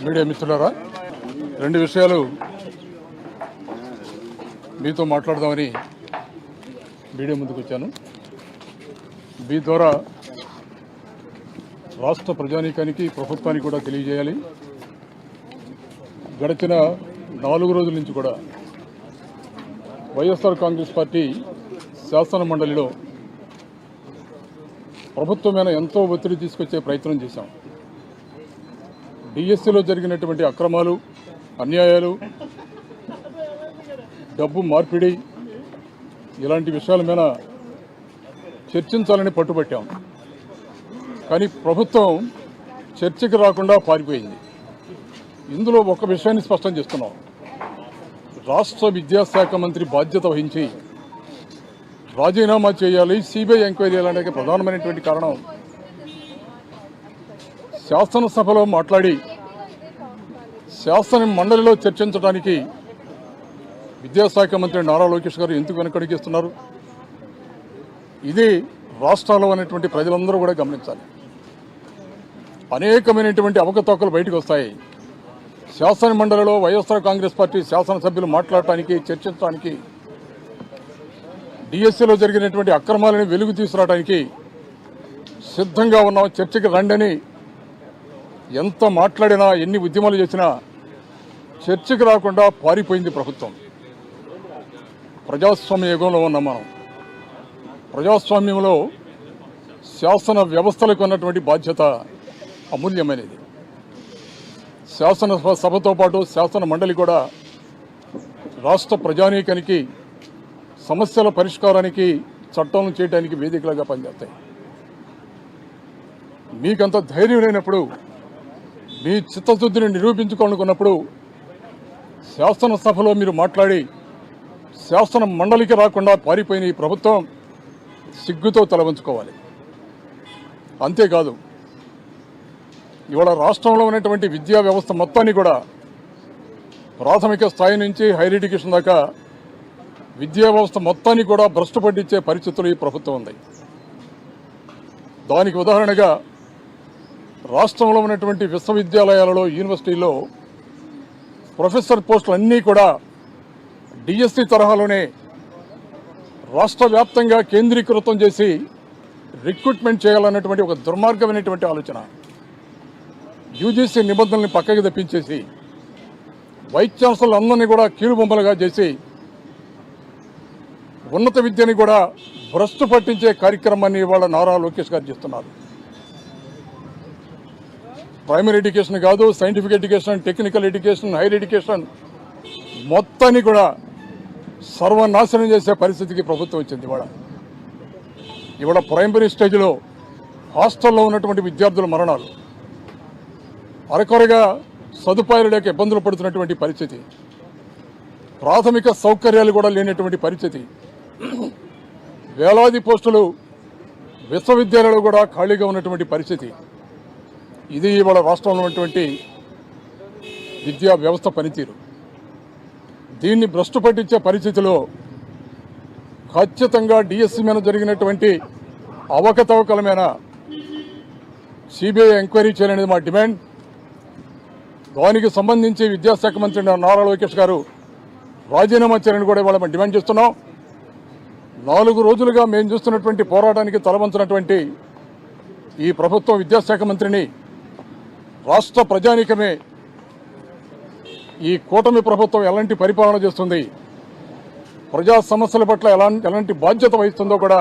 Media మిత్రులారా, రెండు విషయాలు మీతో మాట్లాడదామని మీడియా ముందుకు వచ్చాను. మీ ద్వారా రాష్ట్ర ప్రజానీకానికి, ప్రభుత్వానికి కూడా తెలియజేయాలి. గడిచిన 4 రోజుల నుంచి కూడా వైఎస్ఆర్ కాంగ్రెస్ పార్టీ శాసన మండలిలో ప్రభుత్వం మీద ఎంతో ఒత్తిడి తీసుకొచ్చే ప్రయత్నం చేశాం. డిఎస్సిలో జరిగినటువంటి అక్రమాలు, అన్యాయాలు, డబ్బు మార్పిడి, ఇలాంటి విషయాల మీద చర్చించాలని పట్టుబట్టాం. కానీ ప్రభుత్వం చర్చకు రాకుండా పారిపోయింది. ఇందులో ఒక విషయాన్ని స్పష్టం చేస్తున్నాం. రాష్ట్ర విద్యాశాఖ మంత్రి బాధ్యత వహించి రాజీనామా చేయాలి, సిబిఐ ఎంక్వైరీ చేయాలనే ప్రధానమైనటువంటి కారణం, శాసనసభలో మాట్లాడి శాసన మండలిలో చర్చించడానికి విద్యాశాఖ మంత్రి నారా లోకేష్ గారు ఎందుకు వెనకడిగిస్తున్నారు? ఇది రాష్ట్రాల్లో ఉన్నటువంటి ప్రజలందరూ కూడా గమనించాలి. అనేకమైనటువంటి అవకతవకలు బయటకు వస్తాయి. శాసన మండలిలో వైఎస్ఆర్ కాంగ్రెస్ పార్టీ శాసనసభ్యులు మాట్లాడటానికి, చర్చించడానికి, డిఎస్సిలో జరిగినటువంటి అక్రమాలను వెలుగు తీసుకురావడానికి సిద్ధంగా ఉన్నాం, చర్చకి రండని ఎంత మాట్లాడినా, ఎన్ని ఉద్యమాలు చేసినా చర్చకు రాకుండా పారిపోయింది ప్రభుత్వం. ప్రజాస్వామ్య యుగంలో ఉన్నాం మనం. ప్రజాస్వామ్యంలో శాసన వ్యవస్థలకు ఉన్నటువంటి బాధ్యత అమూల్యమైనది. శాసనసభతో పాటు శాసన మండలి కూడా రాష్ట్ర ప్రజానీకానికి సమస్యల పరిష్కారానికి, చట్టాలను చేయడానికి వేదికలుగా పనిచేస్తాయి. మీకంత ధైర్యం లేనప్పుడు, మీ చిత్తశుద్ధిని నిరూపించుకోవాలనుకున్నప్పుడు శాసనసభలో మీరు మాట్లాడి శాసన మండలికి రాకుండా పారిపోయిన ఈ ప్రభుత్వం సిగ్గుతో తలవంచుకోవాలి. అంతేకాదు, ఇవాళ రాష్ట్రంలో ఉన్నటువంటి విద్యా వ్యవస్థ మొత్తాన్ని కూడా ప్రాథమిక స్థాయి నుంచి హైయర్ ఎడ్యుకేషన్ దాకా విద్యా వ్యవస్థ మొత్తాన్ని కూడా భ్రష్టు పట్టించే పరిస్థితులు ఈ ప్రభుత్వం ఉంది. దానికి ఉదాహరణగా రాష్ట్రంలో ఉన్నటువంటి విశ్వవిద్యాలయాలలో, యూనివర్సిటీల్లో ప్రొఫెసర్ పోస్టులు అన్నీ కూడా డిఎస్సి తరహాలోనే రాష్ట్ర వ్యాప్తంగా కేంద్రీకృతం చేసి రిక్రూట్మెంట్ చేయాలన్నటువంటి ఒక దుర్మార్గమైనటువంటి ఆలోచన. యూజీసీ నిబంధనల్ని పక్కకి తప్పించేసి వైస్ ఛాన్సలర్ అందరినీ కూడా కీలుబొమ్మలుగా చేసి ఉన్నత విద్యని కూడా భ్రష్టు పట్టించే కార్యక్రమాన్ని ఇవాళ నారా లోకేష్ గారు చేస్తున్నారు. ప్రైమరీ ఎడ్యుకేషన్ కాదు, scientific education, technical education, higher education మొత్తాన్ని కూడా సర్వనాశనం చేసే పరిస్థితికి ప్రభుత్వం వచ్చింది. ఇవాళ ప్రైమరీ స్టేజ్లో హాస్టల్లో ఉన్నటువంటి విద్యార్థుల మరణాలు, అరకొరగా సదుపాయాలు లేక ఇబ్బందులు పడుతున్నటువంటి పరిస్థితి, ప్రాథమిక సౌకర్యాలు కూడా లేనటువంటి పరిస్థితి, వేలాది పోస్టులు విశ్వవిద్యాలయాలు కూడా ఖాళీగా ఉన్నటువంటి పరిస్థితి. ఇది ఇవాళ రాష్ట్రంలో ఉన్నటువంటి విద్యా వ్యవస్థ పనితీరు. దీన్ని భ్రష్టు పట్టించే పరిస్థితిలో ఖచ్చితంగా డిఎస్సి మీద జరిగినటువంటి అవకతవకల మీద సిబిఐ ఎంక్వైరీ చేయాలనేది మా డిమాండ్. దానికి సంబంధించి విద్యాశాఖ మంత్రి నారా లోకేష్ గారు రాజీనామా చేయాలని కూడా ఇవాళ మేము డిమాండ్ చేస్తున్నాం. 4 రోజులుగా మేము చూస్తున్నటువంటి పోరాటానికి తలవంచినటువంటి ఈ ప్రభుత్వం, విద్యాశాఖ మంత్రిని రాష్ట్ర ప్రజానీకమే ఈ కూటమి ప్రభుత్వం ఎలాంటి పరిపాలన చేస్తుంది, ప్రజా సమస్యల పట్ల ఎలాంటి బాధ్యత వహిస్తుందో కూడా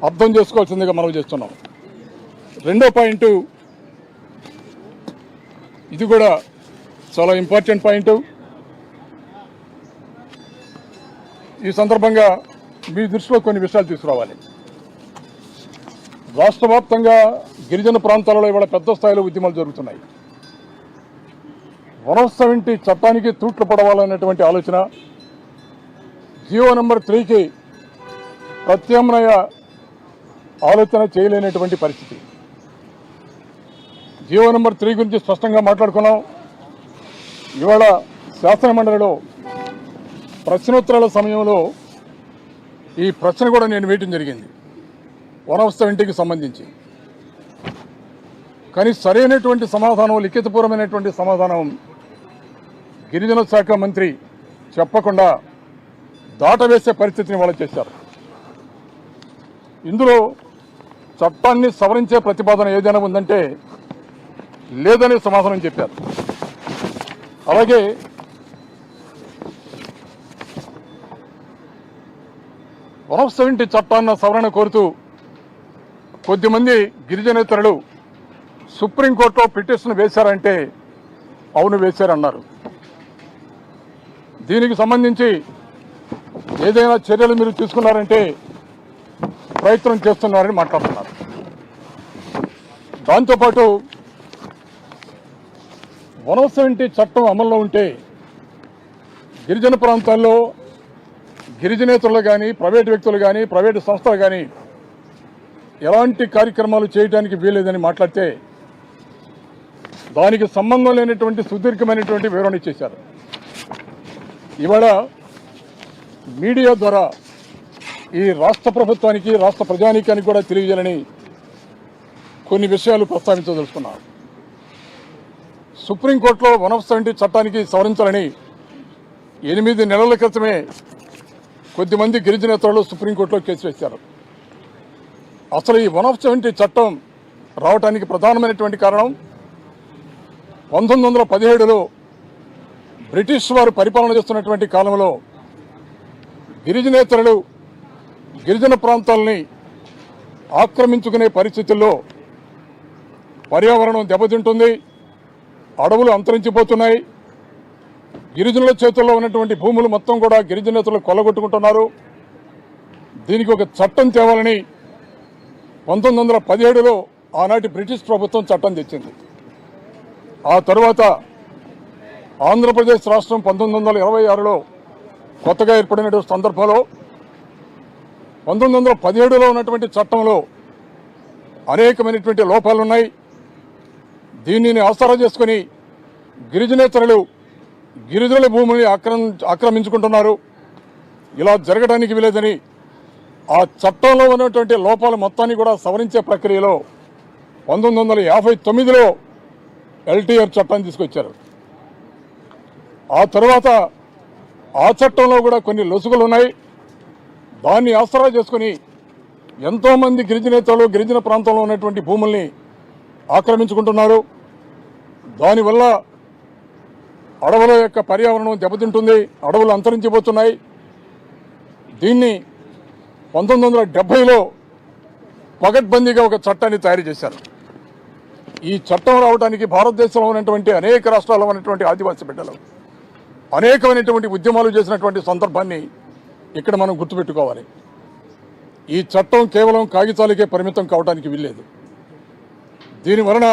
అర్థం చేసుకోవాల్సిందిగా మనం చేస్తున్నాం. రెండో పాయింట్, ఇది కూడా చాలా ఇంపార్టెంట్ పాయింట్. ఈ సందర్భంగా మీ దృష్టిలో కొన్ని విషయాలు తీసుకురావాలి. రాష్ట్ర వ్యాప్తంగా గిరిజన ప్రాంతాలలో ఇవాళ పెద్ద స్థాయిలో ఉద్యమాలు జరుగుతున్నాయి. 170 చట్టానికి తూట్లు పడవాలనేటువంటి ఆలోచన, జియో నెంబర్ 3కి ప్రత్యామ్నాయ ఆలోచన చేయలేనటువంటి పరిస్థితి. జియో నెంబర్ 3 గురించి స్పష్టంగా మాట్లాడుకున్నాం. ఇవాళ శాసన మండలిలో ప్రశ్నోత్తరాల సమయంలో ఈ ప్రశ్న కూడా నేను వేయటం జరిగింది 170కి సంబంధించి. కానీ సరైనటువంటి సమాధానం, లిఖితపూర్వమైనటువంటి సమాధానం గిరిజన శాఖ మంత్రి చెప్పకుండా దాటవేసే పరిస్థితిని వాళ్ళు చేశారు. ఇందులో చట్టాన్ని సవరించే ప్రతిపాదన ఏదైనా ఉందంటే లేదని సమాధానం చెప్పారు. అలాగే వన్ ఆఫ్ 70 చట్టాన్న సవరణ కోరుతూ కొద్దిమంది గిరిజనేతరులు సుప్రీంకోర్టులో పిటిషన్ వేశారంటే అవును వేశారన్నారు. దీనికి సంబంధించి ఏదైనా చర్యలు మీరు తీసుకున్నారంటే ప్రయత్నం చేస్తున్నారని మాట్లాడుతున్నారు. దాంతోపాటు 170 చట్టం అమల్లో ఉంటే గిరిజన ప్రాంతాల్లో గిరిజనేతరులు కానీ, ప్రైవేటు వ్యక్తులు కానీ, ప్రైవేటు సంస్థలు కానీ ఎలాంటి కార్యక్రమాలు చేయడానికి వీలేదని మాట్లాడితే దానికి సంబంధం లేనటువంటి సుదీర్ఘమైనటువంటి వివరణ ఇచ్చేశారు. ఇవాళ మీడియా ద్వారా ఈ రాష్ట్ర ప్రభుత్వానికి, రాష్ట్ర ప్రజానీకానికి కూడా తెలియజేయాలని కొన్ని విషయాలు ప్రస్తావించదలుచుకున్నారు. సుప్రీంకోర్టులో 170 చట్టానికి సవరించాలని 8 నెలల క్రితమే కొద్దిమంది గిరిజనేతరులు సుప్రీంకోర్టులో కేసు వేశారు. అసలు ఈ 170 చట్టం రావడానికి ప్రధానమైనటువంటి కారణం 1917లో బ్రిటిష్ వారు పరిపాలన చేస్తున్నటువంటి కాలంలో గిరిజనేతరులు గిరిజన ప్రాంతాలని ఆక్రమించుకునే పరిస్థితుల్లో పర్యావరణం దెబ్బతింటుంది, అడవులు అంతరించిపోతున్నాయి, గిరిజనుల చేతుల్లో ఉన్నటువంటి భూములు మొత్తం కూడా గిరిజనేతలు కొల్లగొట్టుకుంటున్నారు. దీనికి ఒక చట్టం తేవాలని 1917లో ఆనాటి బ్రిటిష్ ప్రభుత్వం చట్టం తెచ్చింది. ఆ తరువాత ఆంధ్రప్రదేశ్ రాష్ట్రం 1926లో కొత్తగా ఏర్పడిన సందర్భంలో 1917లో ఉన్నటువంటి చట్టంలో అనేకమైనటువంటి లోపాలున్నాయి. దీనిని ఆసరా చేసుకుని గిరిజనేతరులు గిరిజనుల భూముల్ని ఆక్రమించుకుంటున్నారు. ఇలా జరగడానికి వీలేదని ఆ చట్టంలో ఉన్నటువంటి లోపాల మొత్తాన్ని కూడా సవరించే ప్రక్రియలో 1959లో ఎల్టీఆర్ చట్టాన్ని తీసుకొచ్చారు. ఆ తర్వాత ఆ చట్టంలో కూడా కొన్ని లొసుగులు ఉన్నాయి. దాన్ని ఆసరా చేసుకుని ఎంతోమంది గిరిజనేతలు గిరిజన ప్రాంతంలో ఉన్నటువంటి భూముల్ని ఆక్రమించుకుంటున్నారు. దానివల్ల అడవుల యొక్క పర్యావరణం దెబ్బతింటుంది, అడవులు అంతరించిపోతున్నాయి. దీన్ని 1970లో పగడ్బందీగా ఒక చట్టాన్ని తయారు చేశారు. ఈ చట్టం రావడానికి భారతదేశంలో ఉన్నటువంటి అనేక రాష్ట్రాల్లో ఉన్నటువంటి ఆదివాసీ బిడ్డలు అనేకమైనటువంటి ఉద్యమాలు చేసినటువంటి సందర్భాన్ని ఇక్కడ మనం గుర్తుపెట్టుకోవాలి. ఈ చట్టం కేవలం కాగితాలకే పరిమితం కావడానికి వీల్లేదు. దీనివలన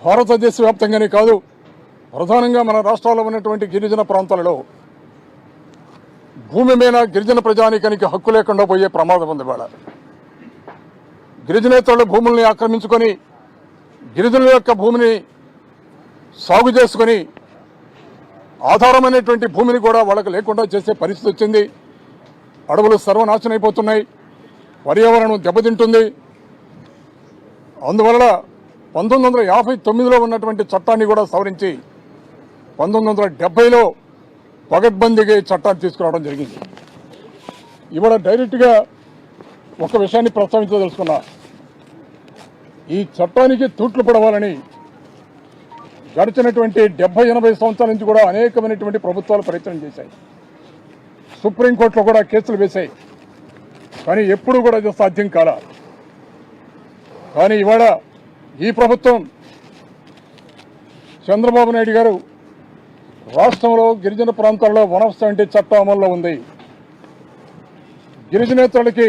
భారతదేశ వ్యాప్తంగానే కాదు, ప్రధానంగా మన రాష్ట్రాల్లో ఉన్నటువంటి గిరిజన ప్రాంతాలలో భూమి మీద గిరిజన ప్రజానీకానికి హక్కు లేకుండా పోయే ప్రమాదం ఉంది. వాళ్ళ గిరిజనేతరుల భూముల్ని ఆక్రమించుకొని గిరిజనుల యొక్క భూమిని సాగు చేసుకుని ఆధారమైనటువంటి భూమిని కూడా వాళ్ళకు లేకుండా చేసే పరిస్థితి వచ్చింది. అడవులు సర్వనాశనం అయిపోతున్నాయి, పర్యావరణం దెబ్బతింటుంది. అందువల్ల 1959లో ఉన్నటువంటి చట్టాన్ని కూడా సవరించి 1970లో పగడ్బందీగా ఈ చట్టాన్ని తీసుకురావడం జరిగింది. ఇవాళ డైరెక్ట్గా ఒక విషయాన్ని ప్రస్తావించదలుచుకున్నా. ఈ చట్టానికి తూట్లు పడవాలని గడిచినటువంటి 70-80 సంవత్సరాల నుంచి కూడా అనేకమైనటువంటి ప్రభుత్వాలు ప్రయత్నం చేశాయి. సుప్రీంకోర్టులో కూడా కేసులు వేశాయి. కానీ ఎప్పుడు కూడా ఇది సాధ్యం కాల. కానీ ఇవాళ ఈ ప్రభుత్వం చంద్రబాబు నాయుడు గారు రాష్ట్రంలో గిరిజన ప్రాంతాల్లో 170 చట్టం అమల్లో ఉంది. గిరిజనేతరులకి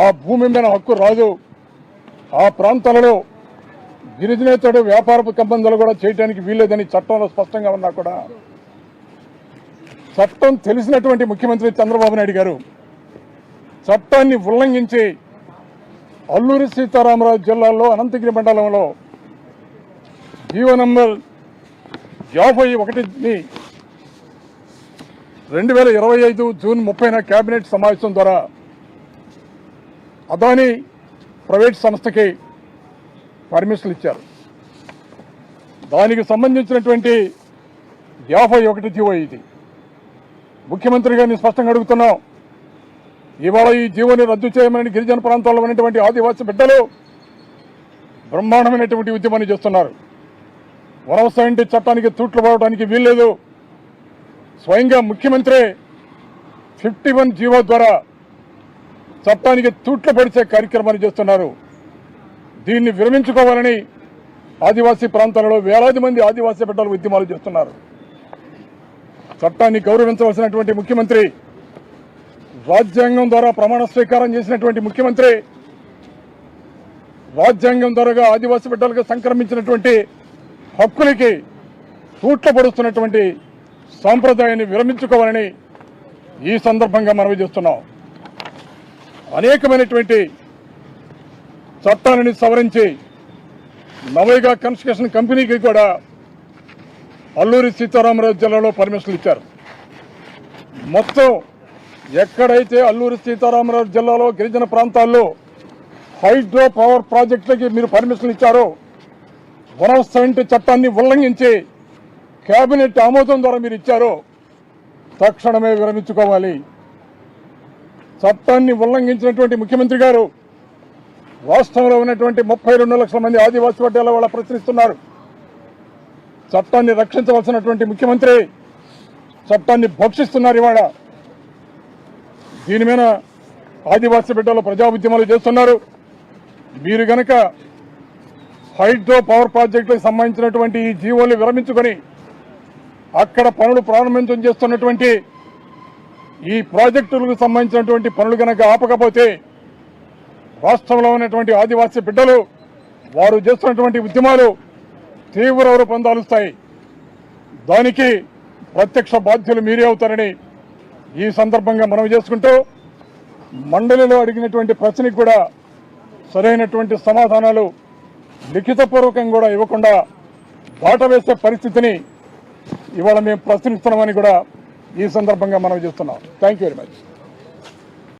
ఆ భూమి మీద హక్కు రాదు. ఆ ప్రాంతాలలో గిరిజనేతరుడు వ్యాపారపు సంబంధాలు కూడా చేయడానికి వీల్లేదని చట్టంలో స్పష్టంగా ఉన్నా కూడా చట్టం తెలిసినటువంటి ముఖ్యమంత్రి చంద్రబాబు నాయుడు గారు చట్టాన్ని ఉల్లంఘించి అల్లూరి సీతారామరాజు జిల్లాలో అనంతగిరి మండలంలో జీవో నంబర్ 51ని 2025 జూన్ 30న కేబినెట్ సమావేశం ద్వారా అదానీ ప్రైవేట్ సంస్థకి పర్మిషన్లు ఇచ్చారు. దానికి సంబంధించినటువంటి 51 జీవో ఇది. ముఖ్యమంత్రి గారిని స్పష్టంగా అడుగుతున్నాం, ఇవాళ ఈ జీవోని రద్దు చేయమని గిరిజన ప్రాంతాల్లో ఉన్నటువంటి ఆదివాసీ బిడ్డలు బ్రహ్మాండమైనటువంటి ఉద్యమాన్ని చేస్తున్నారు. వనవసంటి చట్టానికి తూట్లు పడడానికి వీల్లేదు. స్వయంగా ముఖ్యమంత్రి 51 జీవో ద్వారా చట్టానికి తూట్లు పడిచే కార్యక్రమాన్ని చేస్తున్నారు. దీన్ని విరమించుకోవాలని ఆదివాసీ ప్రాంతాలలో వేలాది మంది ఆదివాసీ బిడ్డలు ఉద్యమాలు చేస్తున్నారు. చట్టాన్ని గౌరవించవలసినటువంటి ముఖ్యమంత్రి, రాజ్యాంగం ద్వారా ప్రమాణ స్వీకారం చేసినటువంటి ముఖ్యమంత్రి, రాజ్యాంగం ద్వారా ఆదివాసీ బిడ్డలకు సంక్రమించినటువంటి హక్కులకి తూట్ల పడుతున్నటువంటి సాంప్రదాయాన్ని విరమించుకోవాలని ఈ సందర్భంగా మనవి చేస్తున్నాం. అనేకమైనటువంటి చట్టాలని సవరించి నవైగా కన్స్ట్రక్షన్ కంపెనీకి కూడా అల్లూరి సీతారామరాజు జిల్లాలో పర్మిషన్లు ఇచ్చారు. మొత్తం ఎక్కడైతే అల్లూరి సీతారామరాజు జిల్లాలో గిరిజన ప్రాంతాల్లో హైడ్రో పవర్ ప్రాజెక్టులకి మీరు పర్మిషన్లు ఇచ్చారో, 170 చట్టాన్ని ఉల్లంఘించి కేబినెట్ ఆమోదం ద్వారా మీరు ఇచ్చారో తక్షణమే విరమించుకోవాలి. చట్టాన్ని ఉల్లంఘించినటువంటి ముఖ్యమంత్రి గారు రాష్ట్రంలో ఉన్నటువంటి 32 లక్షల మంది ఆదివాసీ వర్గాల వాళ్ళ ప్రశ్నిస్తున్నారు. చట్టాన్ని రక్షించవలసినటువంటి ముఖ్యమంత్రి చట్టాన్ని భక్షిస్తున్నారు. ఇవాళ దీని మీద ఆదివాసీ బిడ్డలు ప్రజా ఉద్యమాలు చేస్తున్నారు. మీరు గనక హైడ్రో పవర్ ప్రాజెక్టులకు సంబంధించినటువంటి ఈ జీవోలు విరమించుకొని అక్కడ పనులు ప్రారంభించడం చేస్తున్నటువంటి ఈ ప్రాజెక్టులకు సంబంధించినటువంటి పనులు గనక ఆపకపోతే రాష్ట్రంలో ఉన్నటువంటి ఆదివాసీ బిడ్డలు వారు చేస్తున్నటువంటి ఉద్యమాలు తీవ్ర రూపొందాలుస్తాయి. దానికి ప్రత్యక్ష బాధ్యులు మీరే అవుతారని ఈ సందర్భంగా మనవి చేసుకుంటూ, మండలిలో అడిగినటువంటి ప్రశ్నకి కూడా సరైనటువంటి సమాధానాలు లిఖితపూర్వకంగా కూడా ఇవ్వకుండా దాటవేసే పరిస్థితిని ఇవాళ మేము ప్రశ్నిస్తున్నామని కూడా ఈ సందర్భంగా మనవి చేస్తున్నాం. Thank you very much.